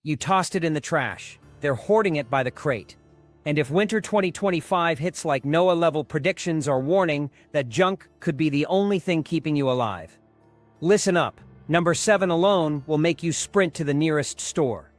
You tossed it in the trash. They're hoarding it by the crate. And if winter 2025 hits like NOAA-level predictions or warning, that junk could be the only thing keeping you alive. Listen up. Number 7 alone will make you sprint to the nearest store.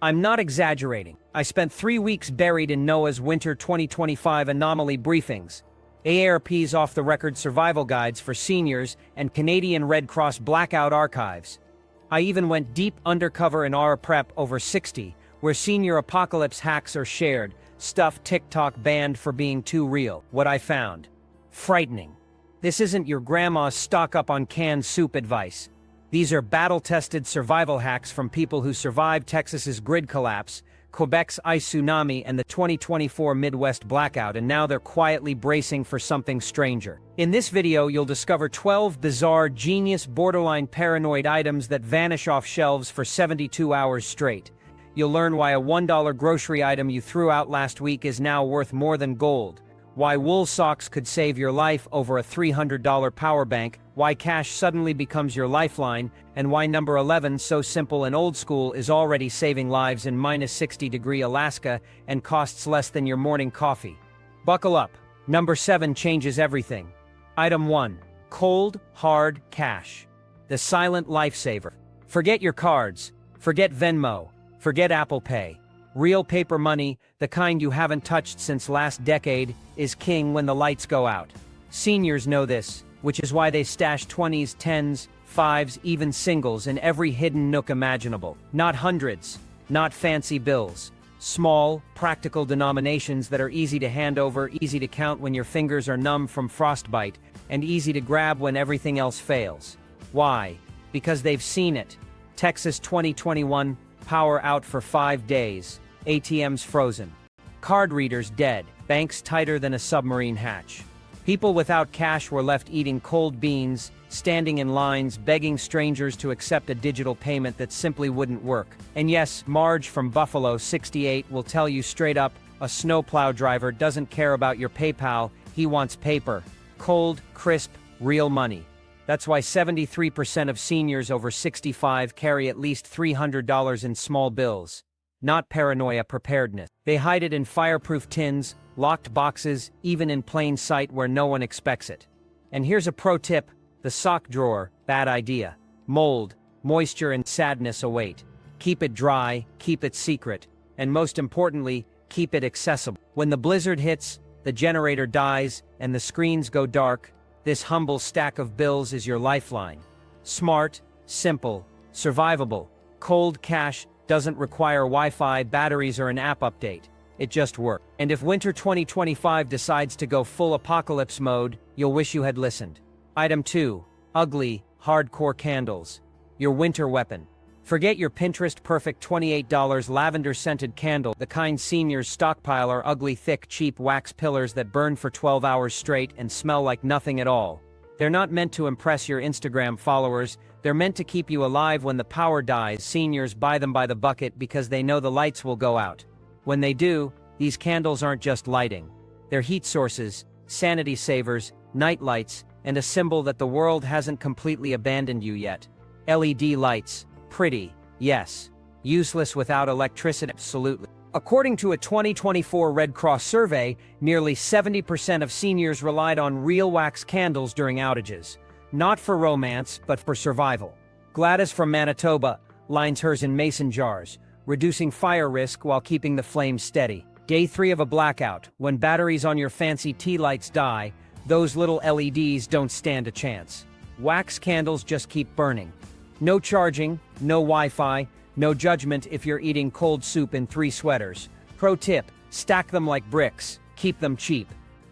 I'm not exaggerating. I spent 3 weeks buried in NOAA's winter 2025 anomaly briefings, AARP's off-the-record survival guides for seniors, and Canadian Red Cross blackout archives. I even went deep undercover in our prep over 60, where senior apocalypse hacks are shared, stuff TikTok banned for being too real. What I found: frightening. This isn't your grandma's stock up on canned soup advice. These are battle-tested survival hacks from people who survived Texas's grid collapse, Quebec's ice tsunami, and the 2024 Midwest blackout, and now they're quietly bracing for something stranger. In this video, you'll discover 12 bizarre, genius, borderline paranoid items that vanish off shelves for 72 hours straight. You'll learn why a $1 grocery item you threw out last week is now worth more than gold, why wool socks could save your life over a $300 power bank, why cash suddenly becomes your lifeline, and why number 11, so simple and old school, is already saving lives in -60-degree Alaska and costs less than your morning coffee. Buckle up. Number 7 changes everything. Item 1. Cold, hard cash. The silent lifesaver. Forget your cards. Forget Venmo. Forget Apple Pay. Real paper money, the kind you haven't touched since last decade, is king when the lights go out. Seniors know this, which is why they stash 20s, 10s, 5s, even singles in every hidden nook imaginable. Not hundreds, not fancy bills. Small, practical denominations that are easy to hand over, easy to count when your fingers are numb from frostbite, and easy to grab when everything else fails. Why? Because they've seen it. Texas 2021, power out for 5 days. ATMs frozen. Card readers dead. Banks tighter than a submarine hatch. People without cash were left eating cold beans, standing in lines, begging strangers to accept a digital payment that simply wouldn't work. And yes, Marge from Buffalo 68 will tell you straight up, a snowplow driver doesn't care about your PayPal, he wants paper. Cold, crisp, real money. That's why 73% of seniors over 65 carry at least $300 in small bills. Not paranoia, preparedness. They hide it in fireproof tins, locked boxes, even in plain sight where no one expects it. And here's a pro tip: the sock drawer, bad idea. Mold, moisture, and sadness await. Keep it dry, keep it secret, and most importantly, keep it accessible. When the blizzard hits, the generator dies, and the screens go dark, this humble stack of bills is your lifeline. Smart, simple, survivable. Cold cash doesn't require Wi-Fi, batteries, or an app update. It just works. And if winter 2025 decides to go full apocalypse mode, you'll wish you had listened. Item 2. Ugly, hardcore candles. Your winter weapon. Forget your Pinterest perfect $28 lavender-scented candle, the kind seniors stockpile are ugly, thick, cheap wax pillars that burn for 12 hours straight and smell like nothing at all. They're not meant to impress your Instagram followers, they're meant to keep you alive when the power dies. Seniors buy them by the bucket because they know the lights will go out. When they do, these candles aren't just lighting. They're heat sources, sanity savers, night lights, and a symbol that the world hasn't completely abandoned you yet. LED lights. Pretty, yes. Useless without electricity, absolutely. According to a 2024 Red Cross survey, nearly 70% of seniors relied on real wax candles during outages. Not for romance, but for survival. Gladys from Manitoba lines hers in mason jars, reducing fire risk while keeping the flames steady. Day 3 of a blackout, when batteries on your fancy tea lights die, those little LEDs don't stand a chance. Wax candles just keep burning. No charging, no Wi-Fi, no judgment if you're eating cold soup in 3 sweaters. Pro tip: stack them like bricks, keep them cheap.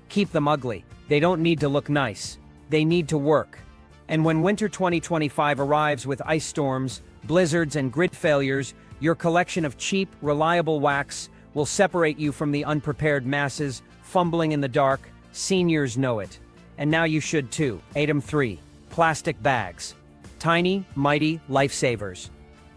Keep them ugly. They don't need to look nice. They need to work. And when winter 2025 arrives with ice storms, blizzards, and grid failures, your collection of cheap, reliable wax will separate you from the unprepared masses, fumbling in the dark. Seniors know it. And now you should too. Item 3. Plastic bags. Tiny, mighty lifesavers.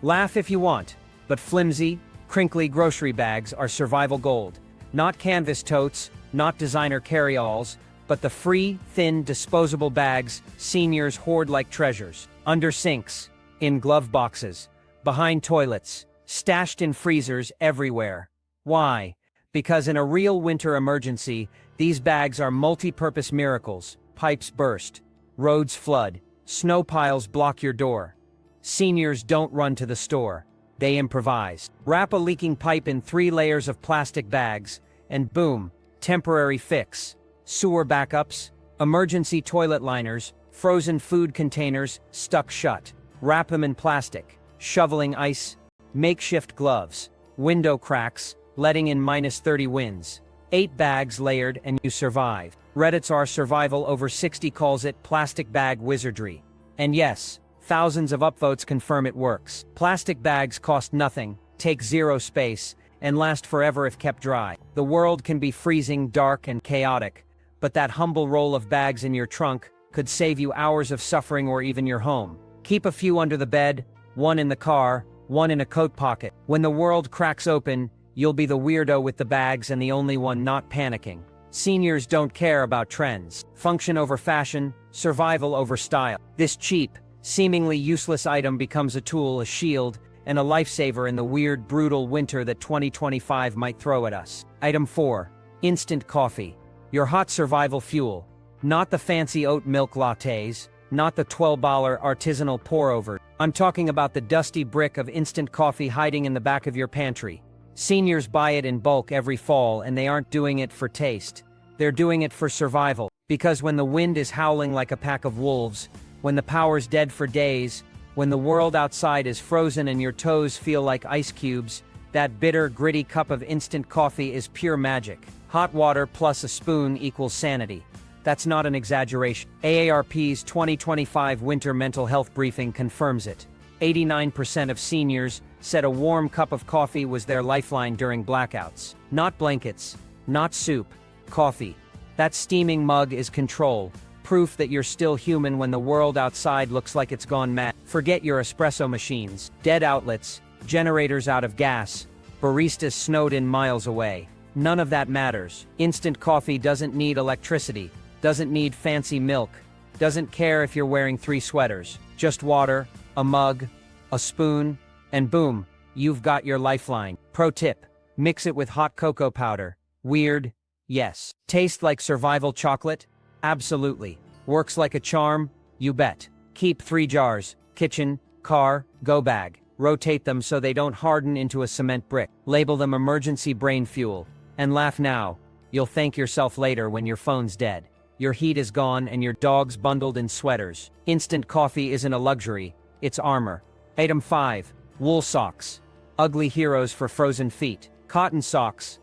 Laugh if you want, but flimsy, crinkly grocery bags are survival gold. Not canvas totes, not designer carry-alls, but the free, thin, disposable bags seniors hoard like treasures. Under sinks, in glove boxes, behind toilets, stashed in freezers everywhere. Why? Because in a real winter emergency, these bags are multi-purpose miracles. Pipes burst, roads flood, snow piles block your door. Seniors don't run to the store. They improvise. Wrap a leaking pipe in 3 layers of plastic bags, and boom, temporary fix. Sewer backups, emergency toilet liners, frozen food containers stuck shut. Wrap them in plastic. Shoveling ice, makeshift gloves, window cracks, letting in -30 winds. 8 bags layered and you survive. Reddit's our survival over 60 calls it plastic bag wizardry. And yes, thousands of upvotes confirm it works. Plastic bags cost nothing, take 0 space, and last forever if kept dry. The world can be freezing, dark, and chaotic, but that humble roll of bags in your trunk could save you hours of suffering or even your home. Keep a few under the bed, 1 in the car, 1 in a coat pocket. When the world cracks open, you'll be the weirdo with the bags and the only one not panicking. Seniors don't care about trends. Function over fashion, survival over style. This cheap, seemingly useless item becomes a tool, a shield, and a lifesaver in the weird, brutal winter that 2025 might throw at us. Item 4. Instant coffee. Your hot survival fuel. Not the fancy oat milk lattes, not the $12 artisanal pour-over. I'm talking about the dusty brick of instant coffee hiding in the back of your pantry. Seniors buy it in bulk every fall, and they aren't doing it for taste. They're doing it for survival. Because when the wind is howling like a pack of wolves, when the power's dead for days, when the world outside is frozen and your toes feel like ice cubes, that bitter, gritty cup of instant coffee is pure magic. Hot water plus a spoon equals sanity. That's not an exaggeration. AARP's 2025 Winter Mental Health Briefing confirms it. 89% of seniors said a warm cup of coffee was their lifeline during blackouts. Not blankets, not soup, coffee. That steaming mug is control, proof that you're still human when the world outside looks like it's gone mad. Forget your espresso machines, dead outlets, generators out of gas, baristas snowed in miles away. None of that matters. Instant coffee doesn't need electricity, doesn't need fancy milk, doesn't care if you're wearing 3 sweaters. Just water, a mug, a spoon, and boom, you've got your lifeline. Pro tip, mix it with hot cocoa powder. Weird? Yes. Taste like survival chocolate? Absolutely. Works like a charm? You bet. Keep 3 jars, kitchen, car, go bag. Rotate them so they don't harden into a cement brick. Label them emergency brain fuel. And laugh now, you'll thank yourself later when your phone's dead. Your heat is gone and your dog's bundled in sweaters. Instant coffee isn't a luxury, it's armor. Item 5. Wool socks. Ugly heroes for frozen feet. Cotton socks.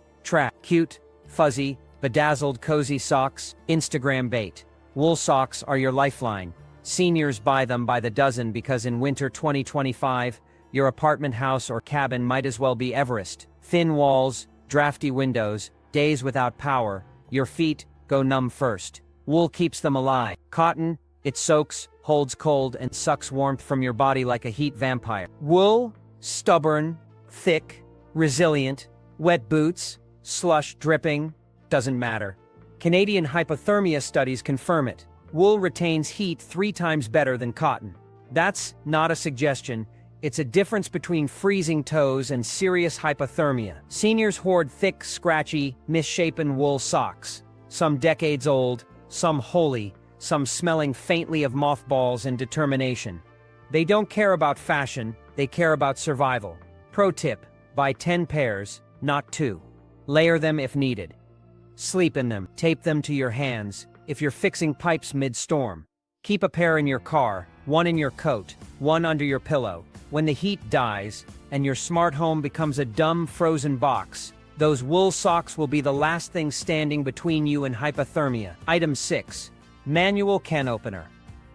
Cute, fuzzy, bedazzled cozy socks. Instagram bait. Wool socks are your lifeline. Seniors buy them by the dozen because in winter 2025, your apartment house or cabin might as well be Everest. Thin walls, drafty windows, days without power, your feet go numb first. Wool keeps them alive. Cotton, it soaks, holds cold, and sucks warmth from your body like a heat vampire. Wool, stubborn, thick, resilient, wet boots, slush dripping, doesn't matter. Canadian hypothermia studies confirm it. Wool retains heat 3 times better than cotton. That's not a suggestion. It's a difference between freezing toes and serious hypothermia. Seniors hoard thick, scratchy, misshapen wool socks. Some decades old, some holy, some smelling faintly of mothballs and determination. They don't care about fashion, they care about survival. Pro tip, buy 10 pairs, not 2. Layer them if needed. Sleep in them, tape them to your hands if you're fixing pipes mid-storm. Keep a pair in your car, 1 in your coat, 1 under your pillow. When the heat dies, and your smart home becomes a dumb frozen box, those wool socks will be the last thing standing between you and hypothermia. Item 6. Manual can opener.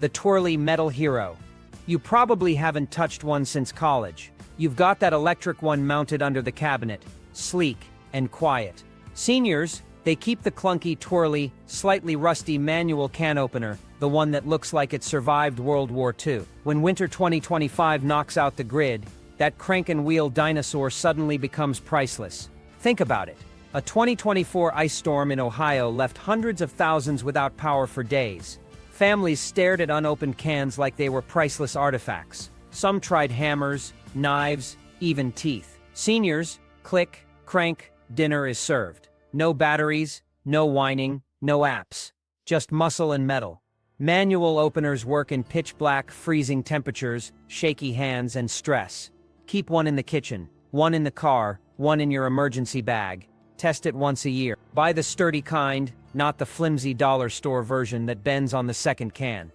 The twirly metal hero. You probably haven't touched one since college. You've got that electric one mounted under the cabinet, sleek and quiet. Seniors, they keep the clunky, twirly, slightly rusty manual can opener, the one that looks like it survived World War II. When winter 2025 knocks out the grid, that crank and wheel dinosaur suddenly becomes priceless. Think about it. A 2024 ice storm in Ohio left hundreds of thousands without power for days. Families stared at unopened cans like they were priceless artifacts. Some tried hammers, knives, even teeth. Seniors, click, crank, dinner is served. No batteries, no whining, no apps. Just muscle and metal. Manual openers work in pitch black, freezing temperatures, shaky hands, and stress. Keep one in the kitchen, one in the car, one in your emergency bag. Test it once a year. Buy the sturdy kind, not the flimsy dollar store version that bends on the second can.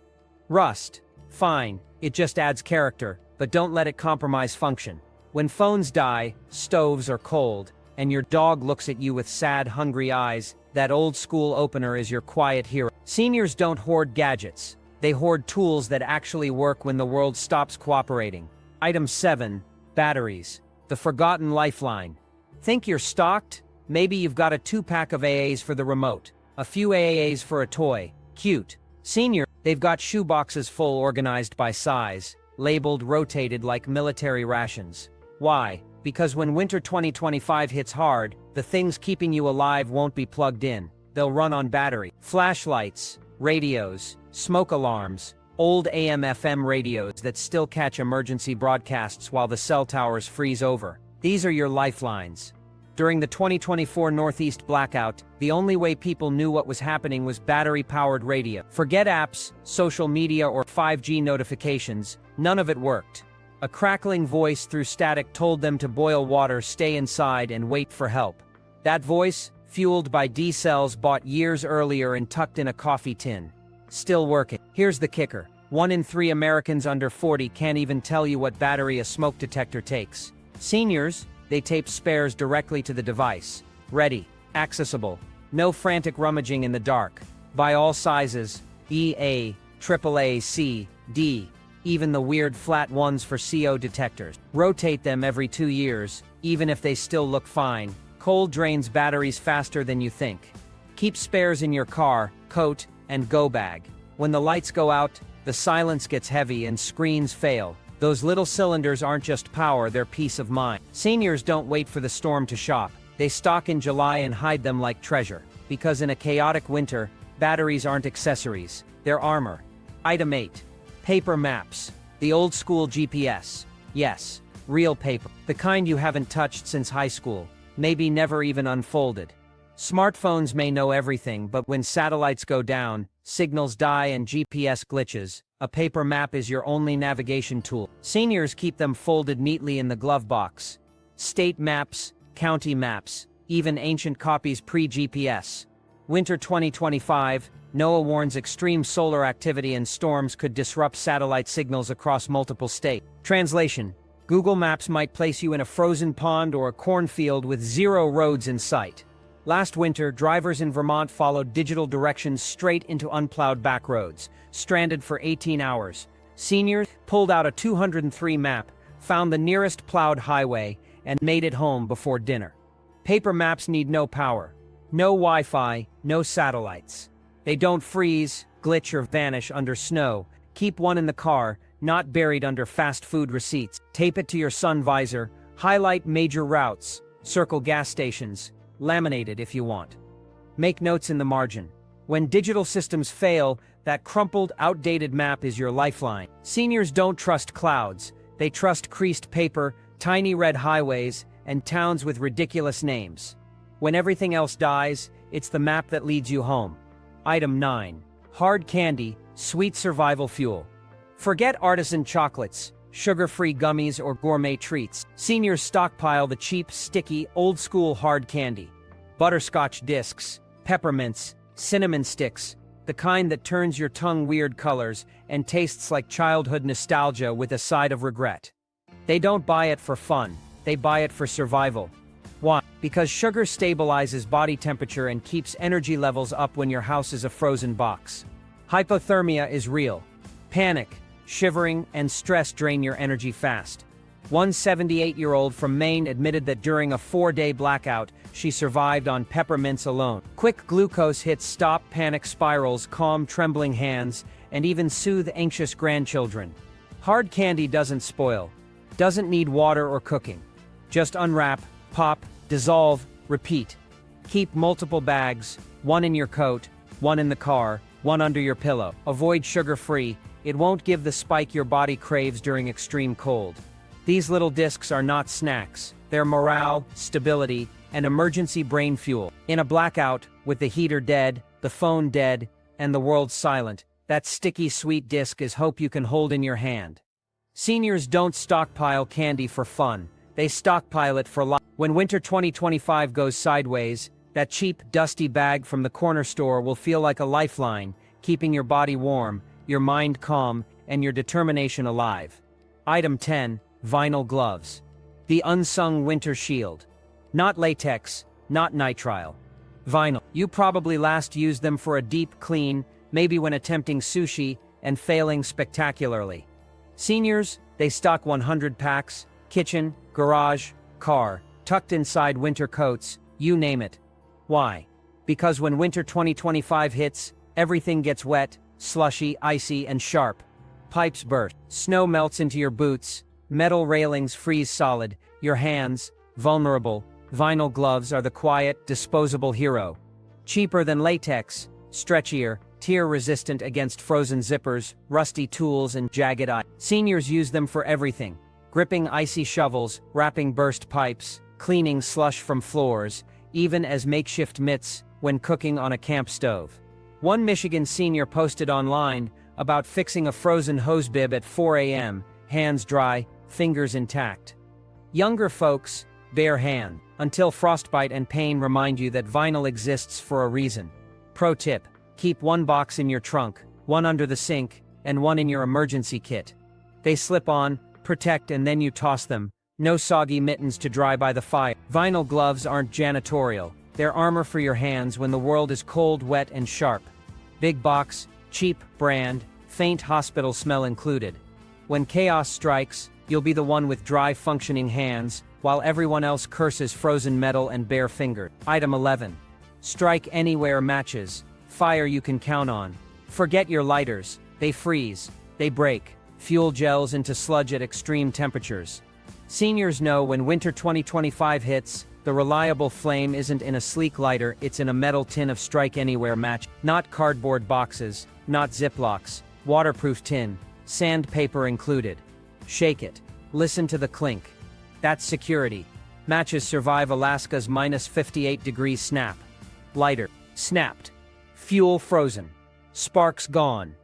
Rust. Fine, it just adds character, but don't let it compromise function. When phones die, stoves are cold, and your dog looks at you with sad, hungry eyes, that old-school opener is your quiet hero. Seniors don't hoard gadgets. They hoard tools that actually work when the world stops cooperating. Item 7. Batteries. The forgotten lifeline. Think you're stocked? Maybe you've got a 2-pack of AAs for the remote, a few AAs for a toy. Cute. Senior, they've got shoeboxes full organized by size, labeled, rotated like military rations. Why? Because when winter 2025 hits hard, the things keeping you alive won't be plugged in. They'll run on battery. Flashlights, radios, smoke alarms, old AM/FM radios that still catch emergency broadcasts while the cell towers freeze over. These are your lifelines. During the 2024 Northeast blackout, the only way people knew what was happening was battery-powered radio. Forget apps, social media, or 5G notifications, none of it worked. A crackling voice through static told them to boil water, stay inside, and wait for help. That voice, fueled by D-cells bought years earlier and tucked in a coffee tin. Still working. Here's the kicker. 1 in 3 Americans under 40 can't even tell you what battery a smoke detector takes. Seniors, they tape spares directly to the device. Ready, accessible, no frantic rummaging in the dark. Buy all sizes, EA, AAA, C, D, even the weird flat ones for CO detectors. Rotate them every 2 years, even if they still look fine. Cold drains batteries faster than you think. Keep spares in your car, coat, and go bag. When the lights go out, the silence gets heavy and screens fail. Those little cylinders aren't just power, they're peace of mind. Seniors don't wait for the storm to shop. They stock in July and hide them like treasure. Because in a chaotic winter, batteries aren't accessories, they're armor. Item 8. Paper maps. The old school GPS. Yes, real paper. The kind you haven't touched since high school. Maybe never even unfolded. Smartphones may know everything, but when satellites go down, signals die and GPS glitches, a paper map is your only navigation tool. Seniors keep them folded neatly in the glove box. State maps, county maps, even ancient copies pre-GPS. Winter 2025, NOAA warns extreme solar activity and storms could disrupt satellite signals across multiple states. Translation: Google Maps might place you in a frozen pond or a cornfield with 0 roads in sight. Last winter, drivers in Vermont followed digital directions straight into unplowed back roads, stranded for 18 hours. Seniors pulled out a 203 map, found the nearest plowed highway, and made it home before dinner. Paper maps need no power, no Wi-Fi, no satellites. They don't freeze, glitch, or vanish under snow. Keep one in the car, not buried under fast food receipts. Tape it to your sun visor, highlight major routes, circle gas stations, laminate it if you want. Make notes in the margin. When digital systems fail, that crumpled, outdated map is your lifeline. Seniors don't trust clouds. They trust creased paper, tiny red highways, and towns with ridiculous names. When everything else dies, it's the map that leads you home. Item 9. Hard candy, sweet survival fuel. Forget artisan chocolates, sugar-free gummies, or gourmet treats. Seniors stockpile the cheap, sticky, old-school hard candy. Butterscotch discs, peppermints, cinnamon sticks, the kind that turns your tongue weird colors and tastes like childhood nostalgia with a side of regret. They don't buy it for fun, they buy it for survival. Why? Because sugar stabilizes body temperature and keeps energy levels up when your house is a frozen box. Hypothermia is real. Panic, shivering, and stress drain your energy fast. One 78-year-old from Maine admitted that during a 4-day blackout, she survived on peppermints alone. Quick glucose hits stop panic spirals, calm trembling hands, and even soothe anxious grandchildren. Hard candy doesn't spoil, doesn't need water or cooking. Just unwrap, pop, dissolve, repeat. Keep multiple bags, one in your coat, one in the car, one under your pillow. Avoid sugar-free. It won't give the spike your body craves during extreme cold. These little discs are not snacks. They're morale, stability, and emergency brain fuel. In a blackout, with the heater dead, the phone dead, and the world silent, that sticky sweet disc is hope you can hold in your hand. Seniors don't stockpile candy for fun. They stockpile it for life. When winter 2025 goes sideways, that cheap, dusty bag from the corner store will feel like a lifeline, keeping your body warm, your mind calm, and your determination alive. Item 10. Vinyl gloves. The unsung winter shield. Not latex, not nitrile. Vinyl. You probably last used them for a deep clean, maybe when attempting sushi, and failing spectacularly. Seniors, they stock 100 packs, kitchen, garage, car, tucked inside winter coats, you name it. Why? Because when winter 2025 hits, everything gets wet, slushy, icy, and sharp. Pipes burst, snow melts into your boots, metal railings freeze solid, your hands, vulnerable. Vinyl gloves are the quiet, disposable hero. Cheaper than latex, stretchier, tear-resistant against frozen zippers, rusty tools, and jagged eyes. Seniors use them for everything. Gripping icy shovels, wrapping burst pipes, cleaning slush from floors, even as makeshift mitts when cooking on a camp stove. One Michigan senior posted online about fixing a frozen hose bib at 4 a.m., hands dry, fingers intact. Younger folks, bare hand, until frostbite and pain remind you that vinyl exists for a reason. Pro tip: keep one box in your trunk, one under the sink, and one in your emergency kit. They slip on, protect, and then you toss them. No soggy mittens to dry by the fire. Vinyl gloves aren't janitorial. They're armor for your hands when the world is cold, wet, and sharp. Big box, cheap brand, faint hospital smell included. When chaos strikes, you'll be the one with dry, functioning hands, while everyone else curses frozen metal and bare fingered. Item 11. Strike anywhere matches. Fire you can count on. Forget your lighters. They freeze. They break. Fuel gels into sludge at extreme temperatures. Seniors know when winter 2025 hits, the reliable flame isn't in a sleek lighter, it's in a metal tin of strike anywhere match. Not cardboard boxes, not Ziplocs, waterproof tin, sandpaper included. Shake it. Listen to the clink. That's security. Matches survive Alaska's minus 58 degrees snap. Lighter. Snapped. Fuel frozen. Sparks gone.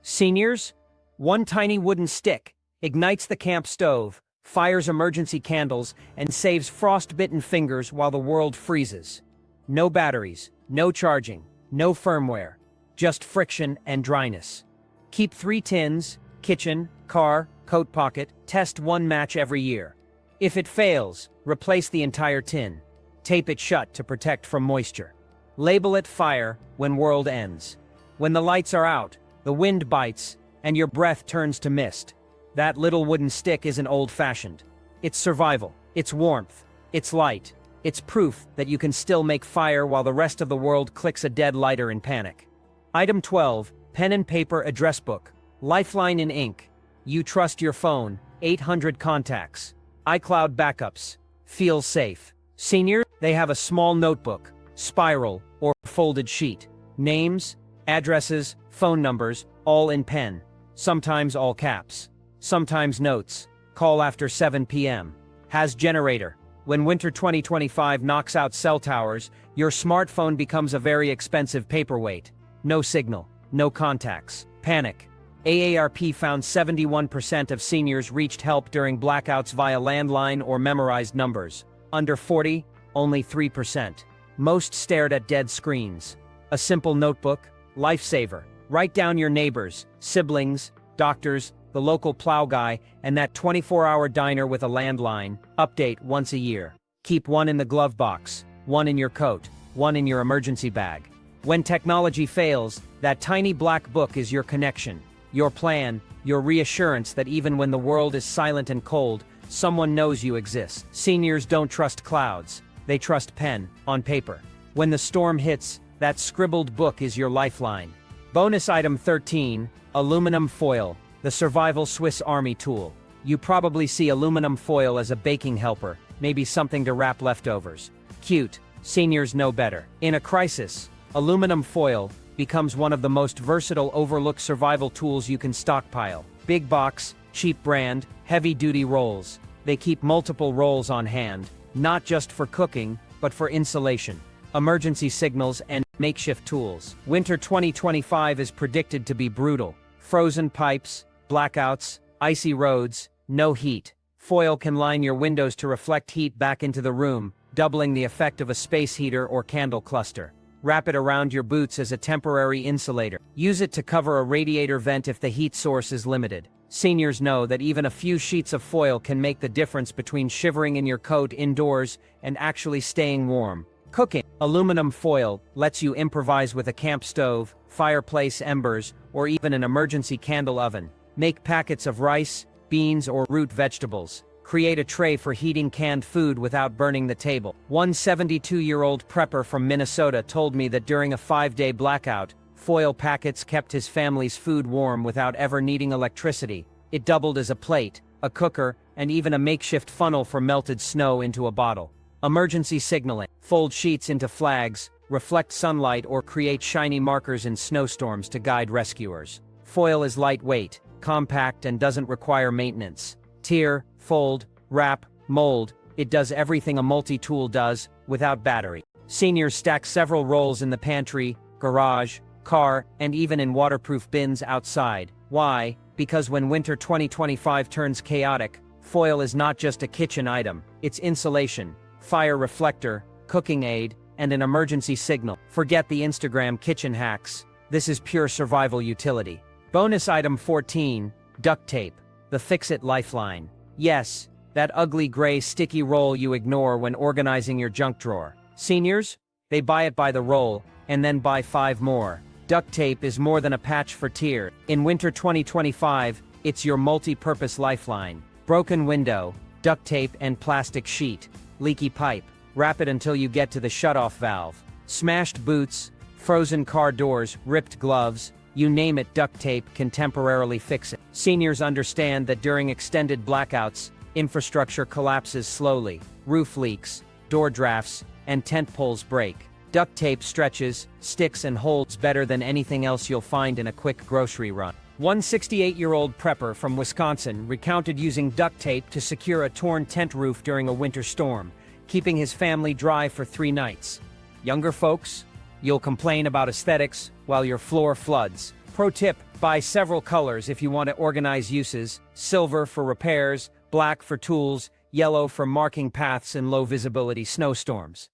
Seniors? One tiny wooden stick ignites the camp stove, fires emergency candles, and saves frostbitten fingers while the world freezes. No batteries, no charging, no firmware, just friction and dryness. Keep 3 tins, kitchen, car, coat pocket, test one match every year. If it fails, replace the entire tin. Tape it shut to protect from moisture. Label it fire when world ends. When the lights are out, the wind bites, and your breath turns to mist. That little wooden stick isn't old-fashioned. It's survival, it's warmth, it's light, it's proof that you can still make fire while the rest of the world clicks a dead lighter in panic. Item 12. Pen and paper address book. Lifeline in ink. You trust your phone, 800 contacts. iCloud backups. Feel safe. Senior, they have a small notebook, spiral, or folded sheet. Names, addresses, phone numbers, all in pen. Sometimes all caps. Sometimes notes. Call after 7 p.m. Has generator. When winter 2025 knocks out cell towers, your smartphone becomes a very expensive paperweight. No signal. No contacts. Panic. AARP found 71% of seniors reached help during blackouts via landline or memorized numbers. Under 40, only 3%. Most stared at dead screens. A simple notebook, lifesaver. Write down your neighbors, siblings, doctors, the local plow guy, and that 24-hour diner with a landline. Update once a year. Keep one in the glove box, one in your coat, one in your emergency bag. When technology fails, that tiny black book is your connection, your plan, your reassurance that even when the world is silent and cold, someone knows you exist. Seniors don't trust clouds. They trust pen, on paper. When the storm hits, that scribbled book is your lifeline. Bonus item 13, aluminum foil, the survival Swiss Army tool. You probably see aluminum foil as a baking helper, maybe something to wrap leftovers. Cute, seniors know better. In a crisis, aluminum foil becomes one of the most versatile overlooked survival tools you can stockpile. Big box, cheap brand, heavy-duty rolls. They keep multiple rolls on hand, not just for cooking, but for insulation, emergency signals, and makeshift tools. Winter 2025 is predicted to be brutal. Frozen pipes, blackouts, icy roads, no heat. Foil can line your windows to reflect heat back into the room, doubling the effect of a space heater or candle cluster. Wrap it around your boots as a temporary insulator. Use it to cover a radiator vent if the heat source is limited. Seniors know that even a few sheets of foil can make the difference between shivering in your coat indoors and actually staying warm. Cooking. Aluminum foil lets you improvise with a camp stove, fireplace embers, or even an emergency candle oven. Make packets of rice, beans, or root vegetables. Create a tray for heating canned food without burning the table. One 72-year-old prepper from Minnesota told me that during a 5-day blackout, foil packets kept his family's food warm without ever needing electricity. It doubled as a plate, a cooker, and even a makeshift funnel for melted snow into a bottle. Emergency signaling. Fold sheets into flags, reflect sunlight, or create shiny markers in snowstorms to guide rescuers. Foil is lightweight, compact, and doesn't require maintenance. Tear, fold, wrap, mold, it does everything a multi-tool does, without battery. Seniors stack several rolls in the pantry, garage, car, and even in waterproof bins outside. Why? Because when winter 2025 turns chaotic, foil is not just a kitchen item, it's insulation, fire reflector, cooking aid, and an emergency signal. Forget the Instagram kitchen hacks. This is pure survival utility. Bonus item 14, duct tape, the fix-it lifeline. Yes, that ugly gray sticky roll you ignore when organizing your junk drawer. Seniors, they buy it by the roll, and then buy 5 more. Duct tape is more than a patch for tear. In winter 2025, it's your multi-purpose lifeline. Broken window, duct tape and plastic sheet. Leaky pipe, wrap it until you get to the shutoff valve. Smashed boots, frozen car doors, ripped gloves, you name it, duct tape can temporarily fix it. Seniors understand that during extended blackouts, infrastructure collapses slowly. Roof leaks, door drafts, and tent poles break. Duct tape stretches, sticks, and holds better than anything else you'll find in a quick grocery run. One 68-year-old prepper from Wisconsin recounted using duct tape to secure a torn tent roof during a winter storm, keeping his family dry for 3 nights. Younger folks, you'll complain about aesthetics while your floor floods. Pro tip, buy several colors if you want to organize uses: silver for repairs, black for tools, yellow for marking paths in low-visibility snowstorms.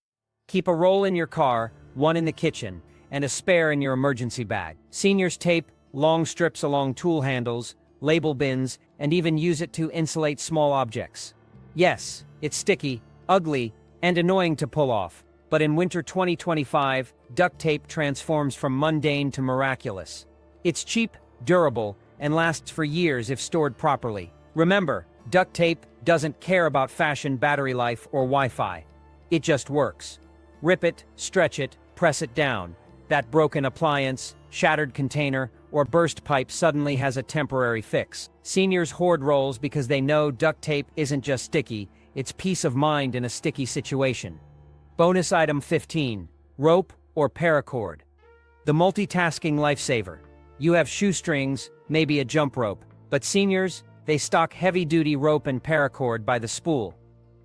Keep a roll in your car, 1 in the kitchen, and a spare in your emergency bag. Seniors tape long strips along tool handles, label bins, and even use it to insulate small objects. Yes, it's sticky, ugly, and annoying to pull off, but in winter 2025, duct tape transforms from mundane to miraculous. It's cheap, durable, and lasts for years if stored properly. Remember, duct tape doesn't care about fashion, battery life, or Wi-Fi. It just works. Rip it, stretch it, press it down. That broken appliance, shattered container, or burst pipe suddenly has a temporary fix. Seniors hoard rolls because they know duct tape isn't just sticky, it's peace of mind in a sticky situation. Bonus item 15, rope or paracord. The multitasking lifesaver. You have shoestrings, maybe a jump rope, but seniors, they stock heavy-duty rope and paracord by the spool.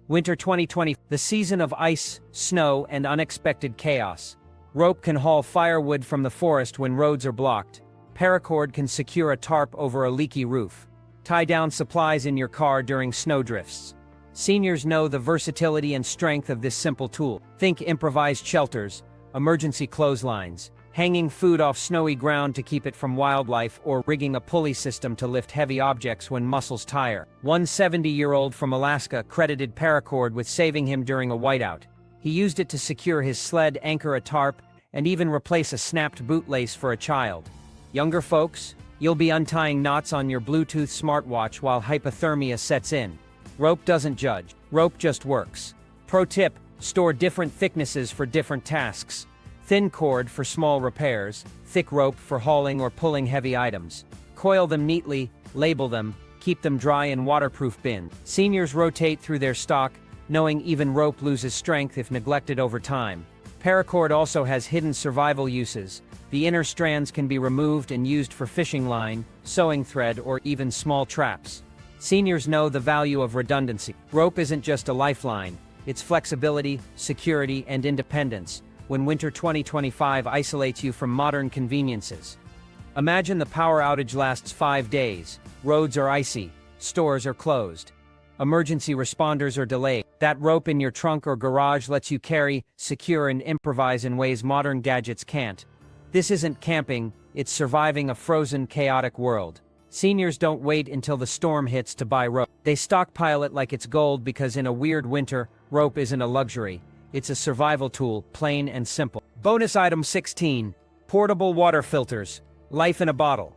Winter 2020, the season of ice, snow, and unexpected chaos. Rope can haul firewood from the forest when roads are blocked. Paracord can secure a tarp over a leaky roof. Tie down supplies in your car during snowdrifts. Seniors know the versatility and strength of this simple tool. Think improvised shelters, emergency clotheslines, hanging food off snowy ground to keep it from wildlife, or rigging a pulley system to lift heavy objects when muscles tire. One 70-year-old from Alaska credited paracord with saving him during a whiteout. He used it to secure his sled, anchor a tarp, and even replace a snapped bootlace for a child. Younger folks, you'll be untying knots on your Bluetooth smartwatch while hypothermia sets in. Rope doesn't judge. Rope just works. Pro tip, store different thicknesses for different tasks. Thin cord for small repairs, thick rope for hauling or pulling heavy items. Coil them neatly, label them, keep them dry in waterproof bin. Seniors rotate through their stock, knowing even rope loses strength if neglected over time. Paracord also has hidden survival uses. The inner strands can be removed and used for fishing line, sewing thread, or even small traps. Seniors know the value of redundancy. Rope isn't just a lifeline, it's flexibility, security, and independence when winter 2025 isolates you from modern conveniences. Imagine the power outage lasts 5 days, roads are icy, stores are closed. Emergency responders are delayed. That rope in your trunk or garage lets you carry, secure, and improvise in ways modern gadgets can't. This isn't camping, it's surviving a frozen, chaotic world. Seniors don't wait until the storm hits to buy rope. They stockpile it like it's gold because in a weird winter, rope isn't a luxury. It's a survival tool, plain and simple. Bonus item 16. Portable water filters. Life in a bottle.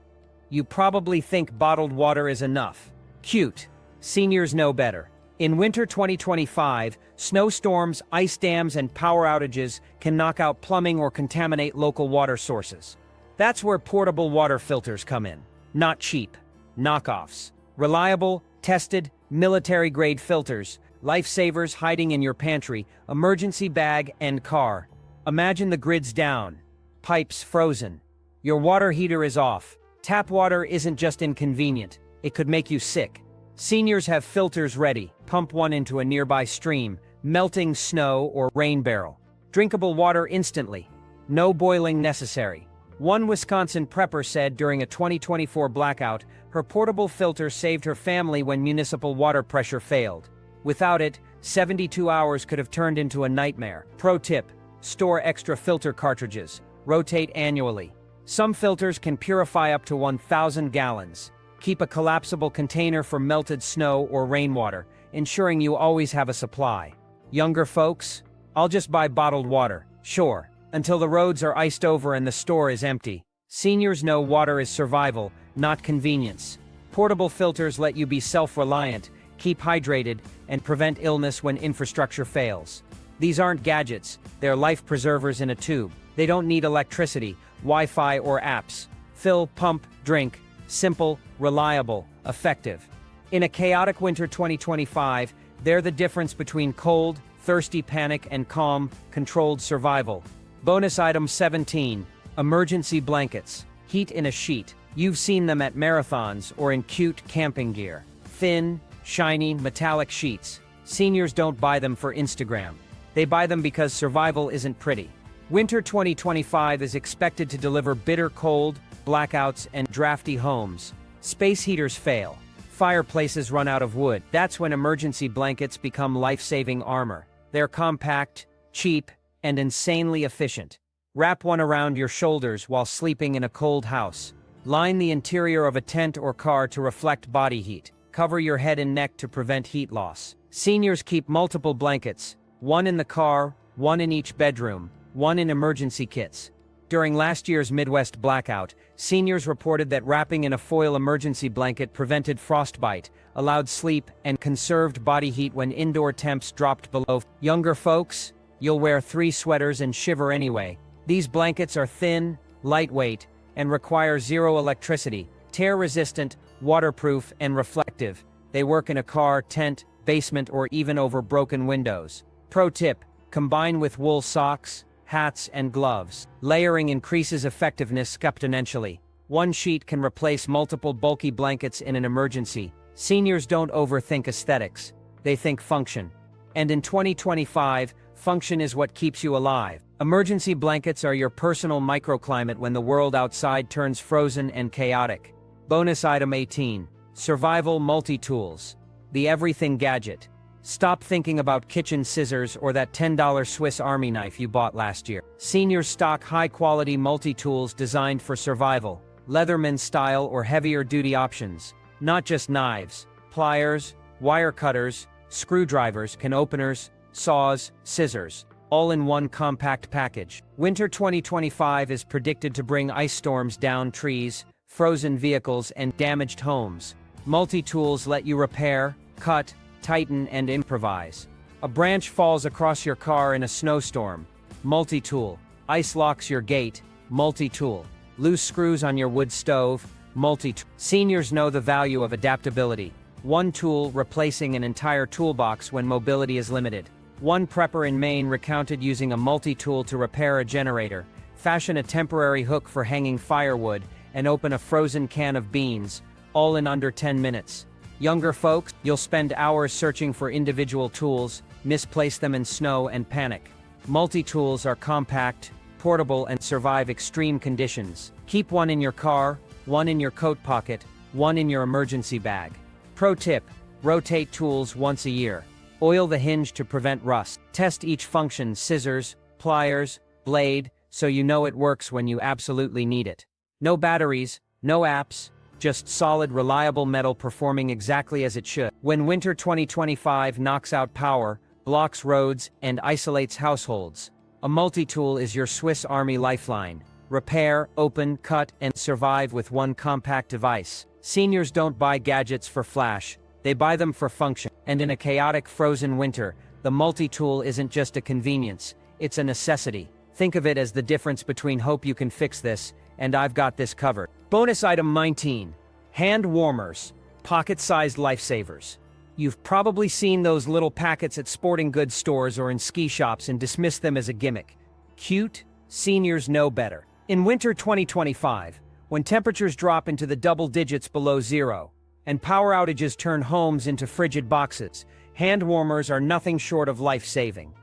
You probably think bottled water is enough. Cute. Seniors know better. In winter 2025, snowstorms, ice dams, and power outages can knock out plumbing or contaminate local water sources. That's where portable water filters come in. Not cheap. Knockoffs. Reliable, tested, military-grade filters. Lifesavers hiding in your pantry, emergency bag, and car. Imagine the grid's down. Pipes frozen. Your water heater is off. Tap water isn't just inconvenient, it could make you sick. Seniors have filters ready. Pump one into a nearby stream, melting snow or rain barrel. Drinkable water instantly. No boiling necessary. One Wisconsin prepper said during a 2024 blackout, her portable filter saved her family when municipal water pressure failed. Without it, 72 hours could have turned into a nightmare. Pro tip: store extra filter cartridges. Rotate annually. Some filters can purify up to 1,000 gallons. Keep a collapsible container for melted snow or rainwater, ensuring you always have a supply. Younger folks? I'll just buy bottled water. Sure, until the roads are iced over and the store is empty. Seniors know water is survival, not convenience. Portable filters let you be self-reliant, keep hydrated, and prevent illness when infrastructure fails. These aren't gadgets, they're life preservers in a tube. They don't need electricity, Wi-Fi, or apps. Fill, pump, drink. Simple, reliable, effective. In a chaotic winter 2025, they're the difference between cold, thirsty panic and calm, controlled survival. Bonus item 17. Emergency blankets. Heat in a sheet. You've seen them at marathons or in cute camping gear. Thin, shiny, metallic sheets. Seniors don't buy them for Instagram. They buy them because survival isn't pretty. Winter 2025 is expected to deliver bitter cold, blackouts, and drafty homes. Space heaters fail. Fireplaces run out of wood. That's when emergency blankets become life-saving armor. They're compact, cheap, and insanely efficient. Wrap one around your shoulders while sleeping in a cold house. Line the interior of a tent or car to reflect body heat. Cover your head and neck to prevent heat loss. Seniors keep multiple blankets, one in the car, one in each bedroom, one in emergency kits. During last year's Midwest blackout, seniors reported that wrapping in a foil emergency blanket prevented frostbite, allowed sleep, and conserved body heat when indoor temps dropped below. Younger folks? You'll wear 3 sweaters and shiver anyway. These blankets are thin, lightweight, and require zero electricity, tear-resistant, waterproof, and reflective. They work in a car, tent, basement, or even over broken windows. Pro tip: combine with wool socks, hats, and gloves. Layering increases effectiveness exponentially. One sheet can replace multiple bulky blankets in an emergency. Seniors don't overthink aesthetics. They think function. And in 2025, function is what keeps you alive. Emergency blankets are your personal microclimate when the world outside turns frozen and chaotic. Bonus item 18. Survival multi-tools. The everything gadget. Stop thinking about kitchen scissors or that $10 Swiss Army knife you bought last year. Seniors stock high-quality multi-tools designed for survival. Leatherman style or heavier-duty options. Not just knives. Pliers, wire cutters, screwdrivers, can openers, saws, scissors. All in one compact package. Winter 2025 is predicted to bring ice storms down trees, frozen vehicles, and damaged homes. Multi-tools let you repair, cut, tighten, and improvise. A branch falls across your car in a snowstorm. Multi-tool. Ice locks your gate. Multi-tool. Loose screws on your wood stove. Multi-tool. Seniors know the value of adaptability. One tool replacing an entire toolbox when mobility is limited. One prepper in Maine recounted using a multi-tool to repair a generator, fashion a temporary hook for hanging firewood, and open a frozen can of beans, all in under 10 minutes. Younger folks, you'll spend hours searching for individual tools, misplace them in snow and panic. Multi-tools are compact, portable and survive extreme conditions. Keep one in your car, one in your coat pocket, one in your emergency bag. Pro tip: rotate tools once a year. Oil the hinge to prevent rust. Test each function: scissors, pliers, blade, so you know it works when you absolutely need it. No batteries, no apps, just solid, reliable metal performing exactly as it should. When winter 2025 knocks out power, blocks roads, and isolates households, a multi-tool is your Swiss Army lifeline. Repair, open, cut, and survive with one compact device. Seniors don't buy gadgets for flash, they buy them for function. And in a chaotic frozen winter, the multi-tool isn't just a convenience, it's a necessity. Think of it as the difference between "hope you can fix this" and "I've got this covered." Bonus item 19. Hand warmers. Pocket-sized lifesavers. You've probably seen those little packets at sporting goods stores or in ski shops and dismissed them as a gimmick. Cute? Seniors know better. In winter 2025, when temperatures drop into the double digits below zero, and power outages turn homes into frigid boxes, hand warmers are nothing short of life-saving.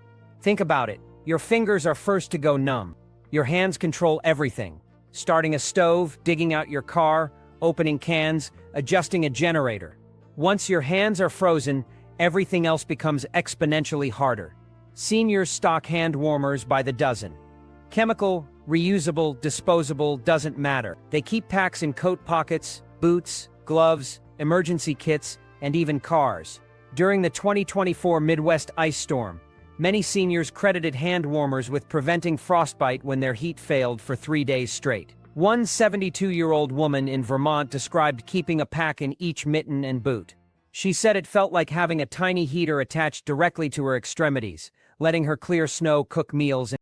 Think about it. Your fingers are first to go numb. Your hands control everything. Starting a stove, digging out your car, opening cans, adjusting a generator. Once your hands are frozen, everything else becomes exponentially harder. Seniors stock hand warmers by the dozen. Chemical, reusable, disposable, doesn't matter. They keep packs in coat pockets, boots, gloves, emergency kits, and even cars. During the 2024 Midwest ice storm, many seniors credited hand warmers with preventing frostbite when their heat failed for 3 days straight. One 72-year-old woman in Vermont described keeping a pack in each mitten and boot. She said it felt like having a tiny heater attached directly to her extremities, letting her clear snow, cook meals,